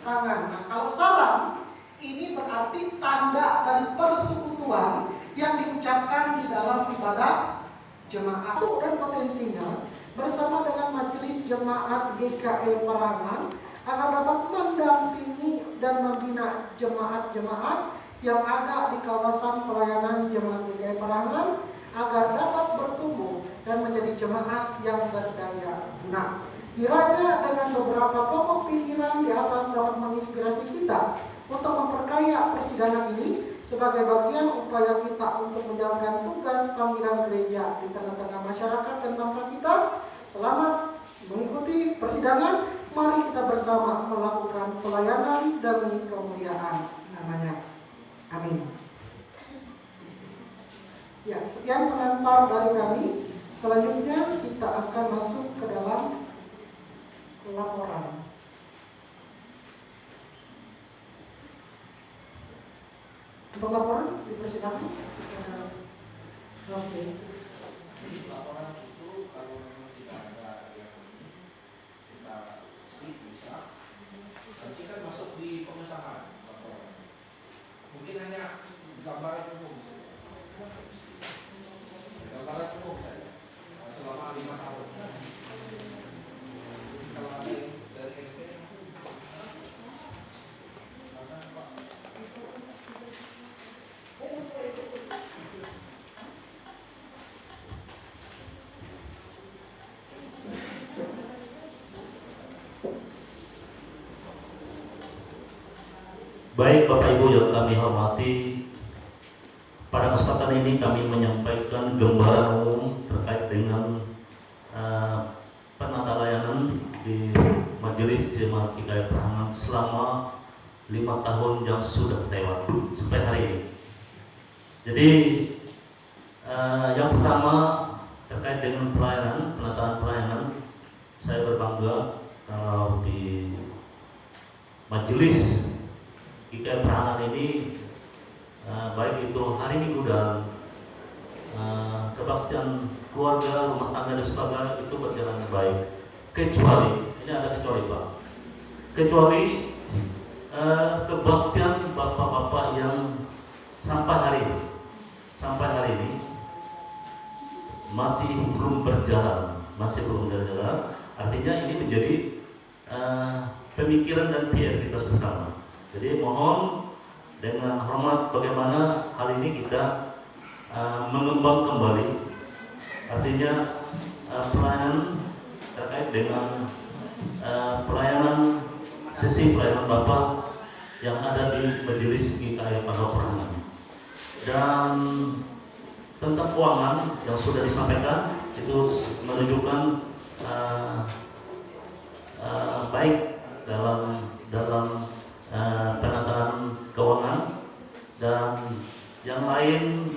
tangan. Nah, kalau salam ini berarti tanda dari persekutuan yang diucapkan di dalam ibadah jemaat. Dan potensinya bersama dengan majelis jemaat GKI Parahangan akan dapat mendampingi dan membina jemaat-jemaat yang ada di kawasan pelayanan jemaat GKI Parahangan agar dapat bertumbuh dan menjadi jemaat yang berdaya guna. Kiranya dengan beberapa pokok pikiran di atas dapat menginspirasi kita untuk memperkaya persidangan ini sebagai bagian upaya kita untuk menjalankan tugas panggilan gereja di tengah-tengah masyarakat dan bangsa kita. Selamat mengikuti persidangan. Mari kita bersama melakukan pelayanan demi kemuliaan namanya. Amin. Ya, sekian pengantar dari kami. Selanjutnya kita akan masuk ke dalam laporan. Untuk laporan di persidangan. Oke. Laporan itu kalau memang tidak ada yang kita speak bisa Nanti kan masuk di pengesahan laporan. Mungkin hanya gambaran umum. Gambaran umum saja. Selama 5 tahun. Kalau ada yang dari SP, Baik Bapak Ibu yang kami hormati, pada kesempatan ini kami menyampaikan gambaran umum terkait dengan penata layanan di Majelis Jemaat GKI Perangan selama 5 tahun yang sudah lewat sampai hari ini. Jadi yang pertama terkait dengan pelayanan, penataan pelayanan, saya berbangga kalau di Majelis GKI Perangan ini baik itu hari Minggu dan kebaktian keluarga, rumah tangga dan sebagainya itu berjalan baik. Kecuali, ini ada kecuali Pak, kecuali kebaktian bapak-bapak yang sampai hari ini masih belum berjalan. Artinya ini menjadi pemikiran dan PR kita bersama. Jadi mohon dengan hormat bagaimana hal ini kita mengembang kembali, artinya pelayanan terkait dengan pelayanan sesi pelayanan Bapak yang ada di Majelis GKI Perangan. Dan tentang keuangan yang sudah disampaikan itu menunjukkan baik dalam penataan keuangan, dan yang lain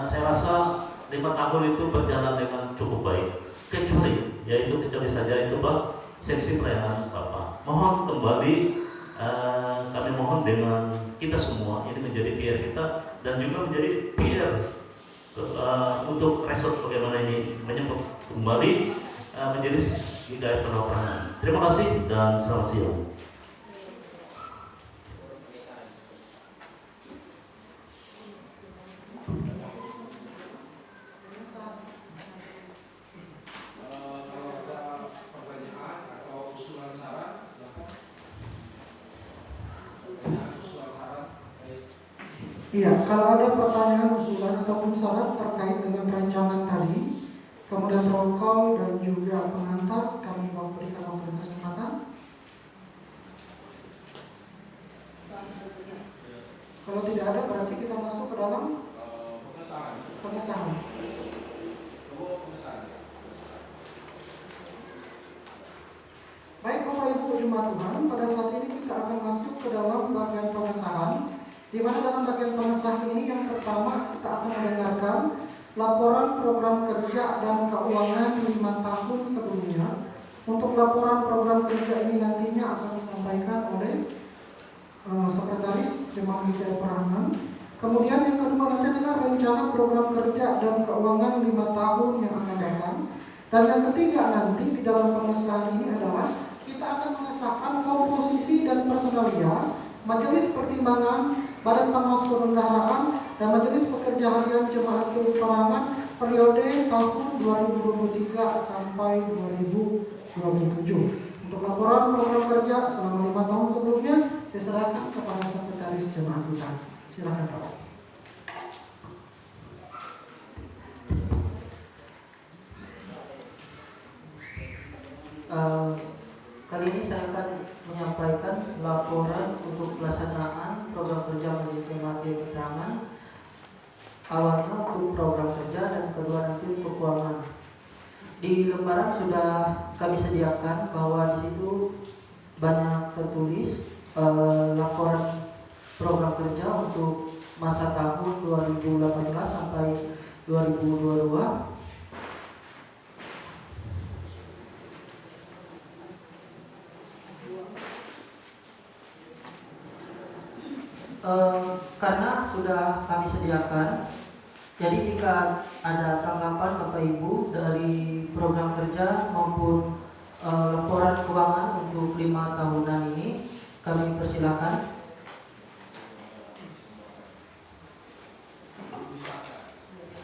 saya rasa 5 tahun itu berjalan dengan cukup baik, kecuali saja itu Pak, seksi pelayanan Bapak. Mohon kembali kami mohon dengan kita semua ini menjadi PR kita dan juga menjadi PR untuk resort bagaimana ini menyebut kembali menjadi GKI Perangan. Terima kasih dan selamat siang. Iya, kalau ada pertanyaan, usulan ataupun saran terkait dengan rancangan tadi, kemudian roll call dan juga pengantar, kami mau berikan waktu kesempatan. Kalau tidak ada, berarti kita masuk ke dalam pengesahan. Baik Bapak Ibu jemaat Tuhan, pada saat ini kita akan masuk ke dalam bagian pengesahan, di mana dalam bagian pengesahan ini yang pertama kita akan mendengarkan laporan program kerja dan keuangan 5 tahun sebelumnya. Untuk laporan program kerja ini nantinya akan disampaikan oleh Sekretaris Jemaat GKI Perangan. Kemudian yang kedua nanti adalah rencana program kerja dan keuangan 5 tahun yang akan datang. Dan yang ketiga nanti di dalam pengesahan ini adalah kita akan mengesahkan komposisi dan personalia Majelis Pertimbangan Badan Pengawas Perbendaharaan dan Majelis Pekerja Harian Jemaat GKI Perangan periode tahun 2023 sampai 2027. Untuk laporan program kerja selama 5 tahun sebelumnya, saya serahkan kepada Sekretaris Jemaat kita. Silakan Pak. Kali ini saya akan menyampaikan laporan untuk pelaksanaan program kerja Majelis Jemaat GKI Perangan. Awalnya untuk program kerja dan kedua nanti untuk keuangan. Di lembaran sudah kami sediakan bahwa di situ banyak tertulis laporan program kerja untuk masa tahun 2018 sampai 2022. Karena sudah kami sediakan, jadi jika ada tanggapan Bapak Ibu dari program kerja maupun laporan keuangan untuk 5 tahunan ini. Kami persilakan.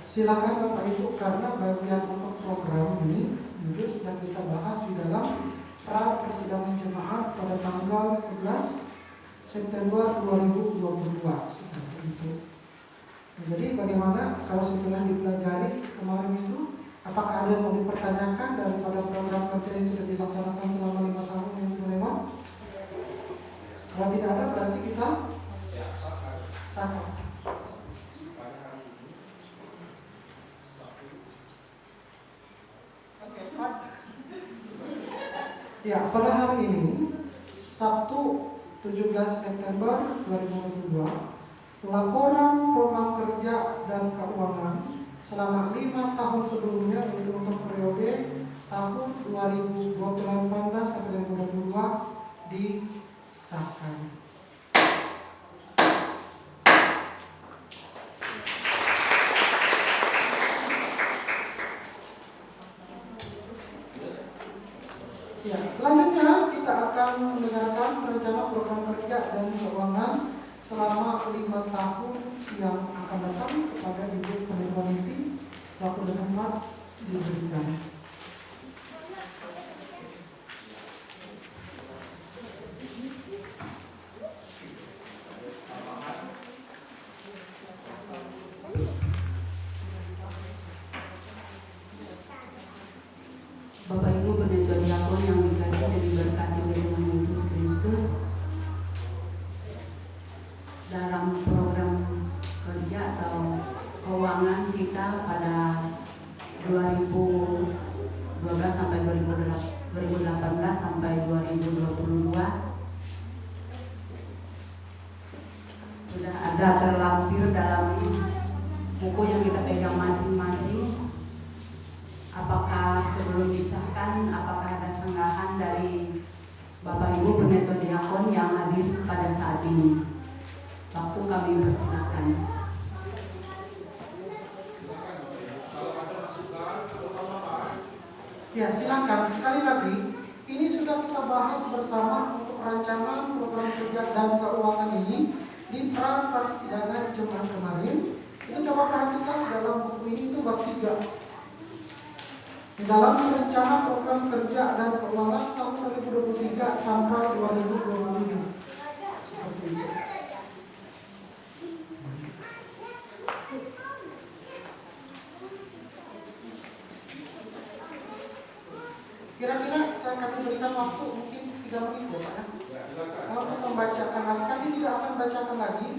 Silakan Bapak Ibu, karena bagian untuk program ini itu sudah kita bahas di dalam pra persidangan jemaat pada tanggal 11 September 2022 seperti itu. Jadi bagaimana kalau setelah dipelajari kemarin itu, apakah ada yang mau dipertanyakan daripada program kerja yang sudah dilaksanakan selama 5 tahun yang sudah lewat? Kalau tidak ada berarti kita sahkan. Ya, pada hari ini Sabtu 17 September 2022, laporan program kerja dan keuangan selama 5 tahun sebelumnya, yaitu untuk periode tahun 2018 sampai 2022 disahkan. Ya, selanjutnya kita akan mendengarkan rencana program kerja dan keuangan selama 5 tahun yang akan datang kepada Ibu Penelitian Inti. Waktu dan tempat diberikan. Bapak Ibu Pendeta Diakon yang dikasih dan diberkati oleh Tuhan Yesus Kristus, dalam program kerja atau keuangan kita pada 2012 sampai 2018 sampai 2022 sudah ada terlampir dalam buku yang kita pegang masing-masing. Apakah sebelum disahkan, apakah ada sanggahan dari Bapak Ibu Pendeta Diakon yang hadir pada saat ini? Waktu kami persilakan. Ya, silakan. Sekali lagi, ini sudah kita bahas bersama untuk rancangan program kerja dan keuangan ini di pra persidangan Jumat kemarin. Itu coba perhatikan dalam buku ini itu bab 3. Dalam rencana program kerja dan keuangan tahun 2023 sampai 2027. Seperti itu. Kira-kira kami berikan waktu mungkin 3 menit ya Pak ya, untuk membacakan lagi. Kami tidak akan bacakan lagi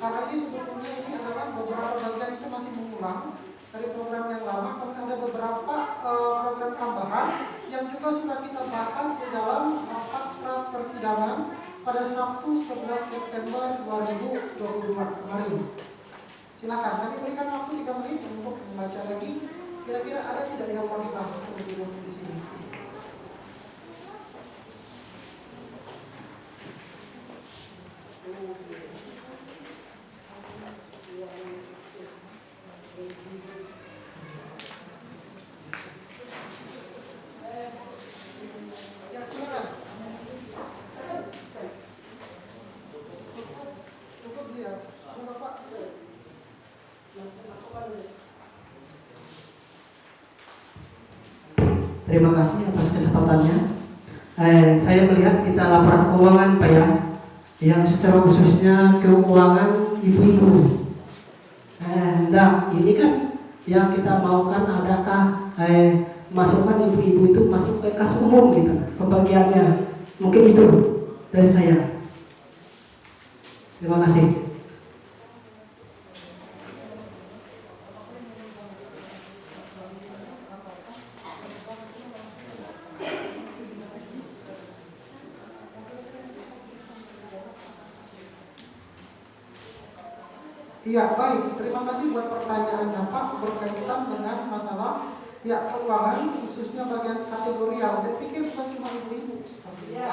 karena ini sebetulnya ini adalah beberapa bagian itu masih mengulang dari program yang lama. Karena ada beberapa program tambahan yang juga sudah kita bahas di dalam rapat pra persidangan pada Sabtu 11 September 2022 kemarin. Silakan, kami berikan waktu 3 menit untuk membaca lagi. Kira-kira ada tidak yang mau dibahas terlebih dahulu di sini? Terima kasih atas kesempatannya. Saya melihat kita laporan keuangan Pak ya, yang secara khususnya keuangan ibu-ibu. Nah ini kan yang kita maukan, adakah masukkan ibu-ibu itu masuk ke kas umum gitu pembagiannya. Mungkin itu dari saya. Terima kasih. Iya, baik. Terima kasih buat pertanyaannya Pak berkaitan dengan masalah ya keuangan khususnya bagian kategorial. Saya pikir bukan cuma ibu-ibu seperti itu.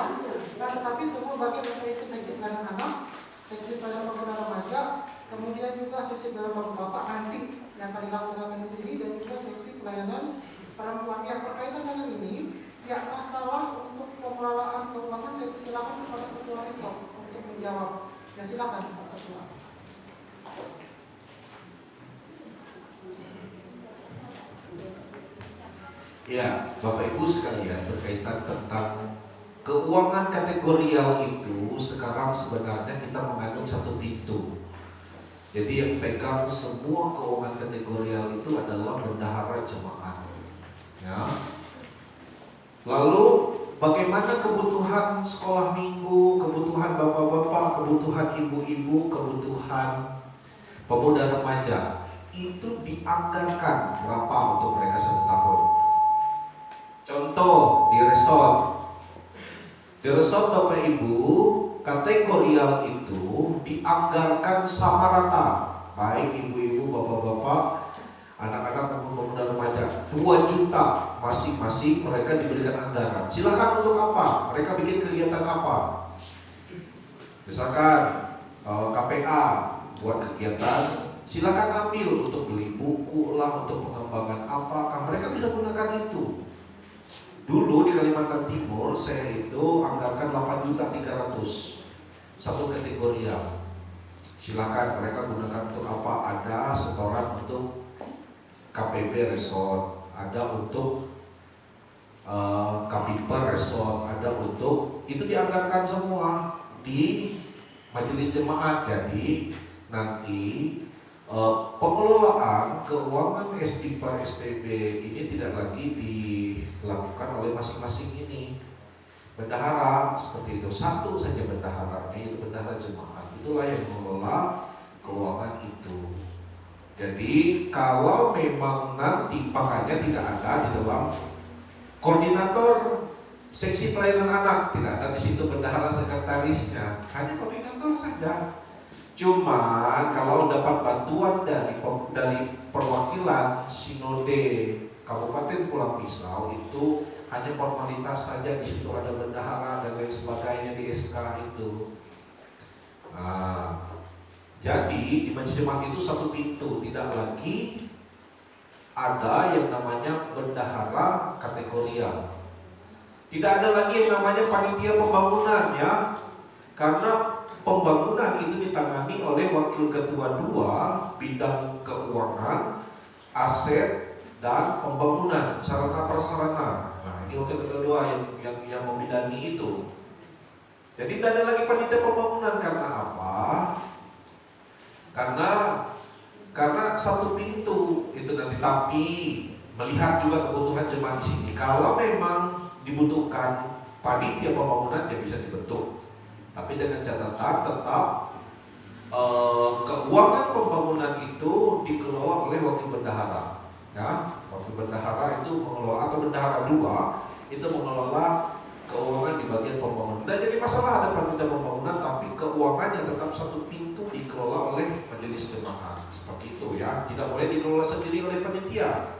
Nah, tetapi semua bagian itu seksi pelayanan anak, seksi pelayanan pemuda remaja, kemudian juga seksi pelayanan bapak-bapak nanti yang akan dilaksanakan di sini, dan juga seksi pelayanan perempuan. Ya, berkaitan dengan ini Ya, masalah untuk pengelolaan keuangan saya silakan kepada Ketua Resort untuk menjawab. Ya silakan Pak Ketua. Ya, Bapak Ibu sekalian, berkaitan tentang keuangan kategorial itu sekarang sebenarnya kita mengandung satu pintu. Jadi yang pegang semua keuangan kategorial itu adalah bendahara jemaat. Ya. Lalu bagaimana kebutuhan sekolah minggu, kebutuhan bapak-bapak, kebutuhan ibu-ibu, kebutuhan pemuda remaja itu dianggarkan berapa untuk mereka 1 tahun? Contoh di resort Bapak Ibu, kategorial itu dianggarkan sama rata, baik ibu-ibu, bapak-bapak, anak-anak maupun pemuda remaja, 2 juta masing-masing mereka diberikan anggaran. Silakan untuk apa? Mereka bikin kegiatan apa? Misalkan KPA buat kegiatan, silakan ambil untuk beli buku lah, untuk pengembangan apakah mereka bisa gunakan itu. Dulu di Kalimantan Timur saya itu anggarkan 8.300.000 satu kategorial. Silakan mereka gunakan untuk apa? Ada setoran untuk KPB Resort, ada untuk Kapiper Resort, ada untuk itu dianggarkan semua di majelis jemaat. Jadi nanti pengelolaan keuangan SDPAR STB ini tidak lagi dilakukan oleh masing-masing ini bendahara seperti itu, satu saja bendahara, yaitu bendahara jemaat, itulah yang mengelola keuangan itu. Jadi kalau memang nanti makanya tidak ada di dalam koordinator seksi pelayanan anak, tidak ada di situ bendahara sekretarisnya, hanya koordinator saja. Cuman kalau dapat bantuan dari perwakilan sinode Kabupaten Pulang Pisau itu hanya formalitas saja, di situ ada bendahara dan lain sebagainya di SK itu. Nah, jadi di majelis jemaat itu satu pintu, tidak lagi ada yang namanya bendahara kategorial. Tidak ada lagi yang namanya panitia pembangunan ya, karena pembangunan itu ditangani oleh Wakil Ketua 2 bidang keuangan, aset dan pembangunan sarana prasarana. Nah, ini Wakil Ketua 2 yang membidangi itu. Jadi tidak ada lagi panitia pembangunan. Karena apa? Karena satu pintu itu nanti, tapi melihat juga kebutuhan jemaat di sini. Kalau memang dibutuhkan panitia pembangunan, dia bisa dibentuk. Tapi dengan catatan tetap keuangan pembangunan itu dikelola oleh wakil bendahara. Ya, wakil bendahara itu mengelola, atau bendahara 2 itu mengelola keuangan di bagian pembangunan. Dan jadi masalah ada panitia pembangunan, tapi keuangannya tetap satu pintu dikelola oleh majelis jemaat. Seperti itu ya, tidak boleh dikelola sendiri oleh panitia.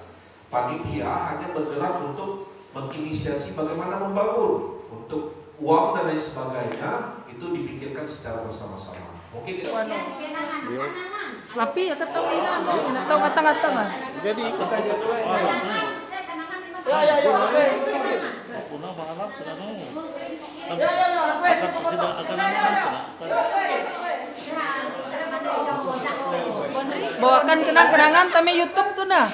Panitia hanya bergerak untuk menginisiasi bagaimana membangun, untuk uang dan lain sebagainya itu dipikirkan secara bersama-sama. Mungkin itu. Lapi ya ketawa ini atau ngatang-ngatang. Jadi kita jadi. Ya. Punah bahalap sudah mau. Bawakan kenang-kenangan tame YouTube tuh nah.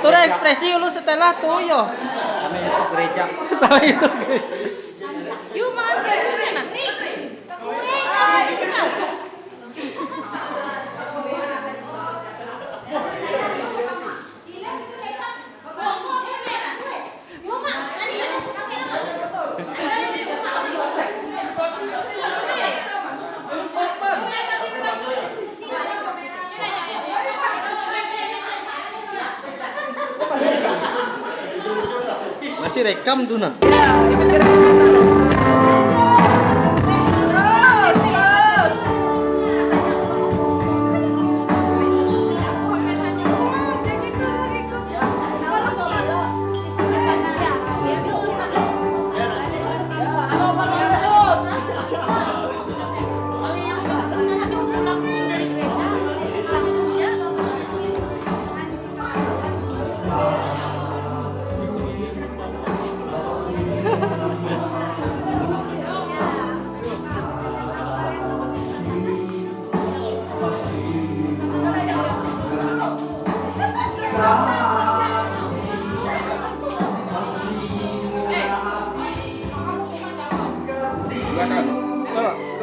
Tuh ekspresi lu setelah tuh yo. Tame YouTube gereja. Tame YouTube gereja. Yuk makan gimana? Masih rekam tuh nah.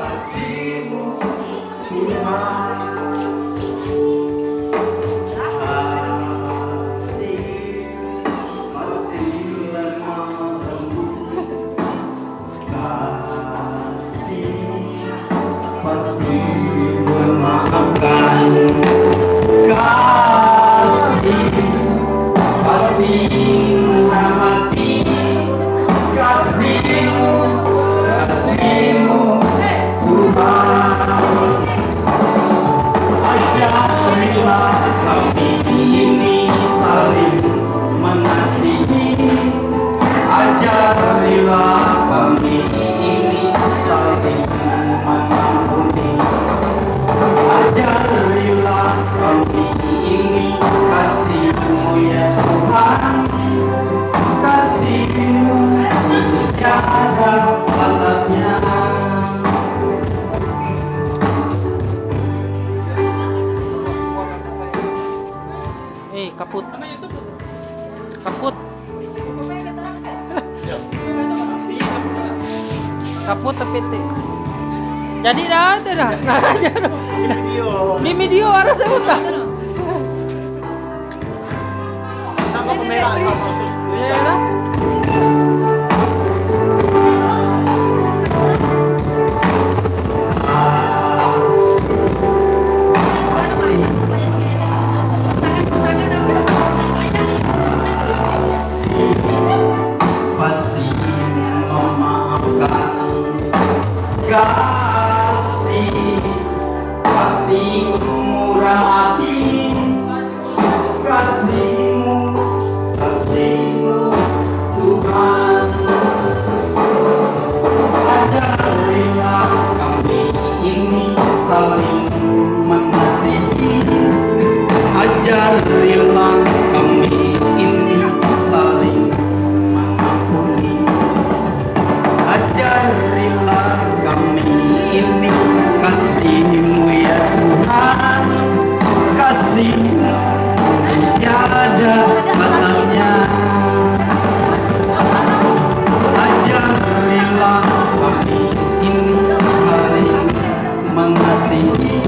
kasihmu Tuhan. Pasti memaafkan, kasih pasti merahmati, kasihmu Tuhan. Ajarilah kami ini saling mengasihi, ajarilah kami ini saling mengampuni, ajarilah kami ini kasih-Mu ya Tuhan, kasih-Mu tiada batasnya. Kaput. Kaput. Kaput tapi jadi dah ada dah. Di video ada saya utah. Sama kamera itu. Iya dah. Pasti memaafkan, kasih pasti murah hati, kasih-Mu Tuhan. Ajarilah kami ini saling mengasihi, ajarilah kami ini saling mengampuni, ajarilah kami ini kasih-Mu ya Tuhan, kasih-Mu tiada batasnya. Ajarilah kami ini saling mengasihi,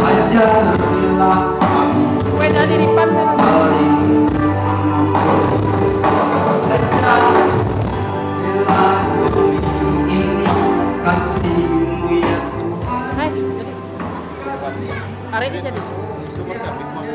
ajarilah kami Dari lipat saling mengampuni, ajarilah kami ini kasih-Mu ya Tuhan. Hari ini jadi